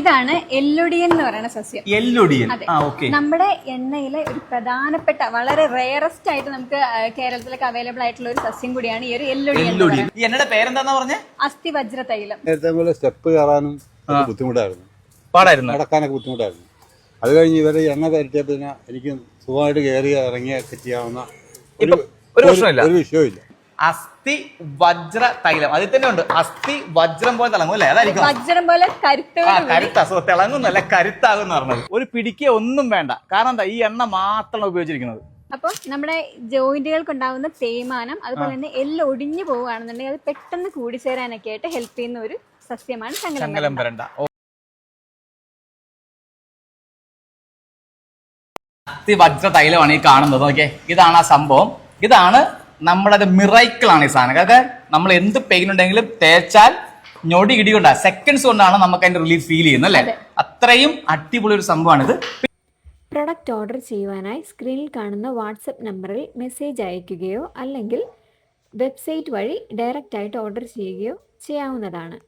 ഇതാണ് എല്ലുടിയൻ എന്ന് പറയുന്ന സസ്യം. എല്ലുടിയൻ. അതെ, നമ്മുടെ എണ്ണയിലെ ഒരു പ്രധാനപ്പെട്ട വളരെ റെയറസ്റ്റ് ആയിട്ട് നമുക്ക് കേരളത്തിലൊക്കെ അവൈലബിൾ ആയിട്ടുള്ള ഒരു സസ്യം കൂടിയാണ് ഈ ഒരു എല്ലുടിയൻ. ഈ എണ്ണയുടെ പേരെന്താ പറഞ്ഞേ? അസ്ഥിവജ്ര തൈലം. നേരത്തെ പോലെ സ്റ്റെപ്പ് കയറാനും ബുദ്ധിമുട്ടായിരുന്നു, പാടായിരുന്നു, നടക്കാനൊക്കെ ബുദ്ധിമുട്ടായിരുന്നു. അത് കഴിഞ്ഞ് ഇവരെ എണ്ണ പരട്ടിയതിന് എനിക്ക് സുഖമായിട്ട് കയറി ഇറങ്ങിയൊക്കെ ചെയ്യാവുന്ന ഒരു വിഷയമില്ല. അസ്ഥി വജ്ര തൈലം അതിൽ തന്നെ ഉണ്ട്. അസ്ഥി വജ്രം പോലെ തിളങ്ങും അല്ലേ? അതായിരിക്കും വജ്രം പോലെ കരുത്ത. തിളങ്ങുന്നല്ല, കരുത്താകുന്ന പറഞ്ഞത്. ഒരു പിടിക്കുക ഒന്നും വേണ്ട, കാരണം എന്താ, ഈ എണ്ണ മാത്രമാണ് ഉപയോഗിച്ചിരിക്കുന്നത്. അപ്പോൾ നമ്മുടെ ജോയിന്റുകൾക്ക് ഉണ്ടാകുന്ന തേയ്മാനം, അതുപോലെ തന്നെ എല്ലാം ഒടിഞ്ഞു പോവുകയാണെന്നുണ്ടെങ്കിൽ അത് പെട്ടെന്ന് കൂടിച്ചേരാനൊക്കെ ആയിട്ട് ഹെൽപ്പ് ചെയ്യുന്ന ഒരു സസ്യമാണ് ചങ്ങലം വരണ്ട. അസ്ഥി വജ്ര തൈലമാണ് ഈ കാണുന്നത്. ഓക്കെ, ഇതാണ് ആ സംഭവം. ഇതാണ് നമ്മുടെ മിറൈക്കിളാണ് ഈ സാധനം. അതൊക്കെ നമ്മൾ എന്ത് പെയിൻ ഉണ്ടെങ്കിലും തേച്ചാൽ ഞൊടി ഇടികൊണ്ട സെക്കൻഡ്സ് കൊണ്ടാണ് നമുക്ക് അതിന്റെ റിലീഫ് ഫീൽ ചെയ്യുന്നത് അല്ലേ? അത്രയും അടിപൊളി ഒരു സംഭവമാണിത്. പ്രൊഡക്റ്റ് ഓർഡർ ചെയ്യുവാനായി സ്ക്രീനിൽ കാണുന്ന വാട്സപ്പ് നമ്പറിൽ മെസ്സേജ് അയയ്ക്കുകയോ അല്ലെങ്കിൽ വെബ്സൈറ്റ് വഴി ഡയറക്റ്റായിട്ട് ഓർഡർ ചെയ്യുകയോ ചെയ്യാവുന്നതാണ്.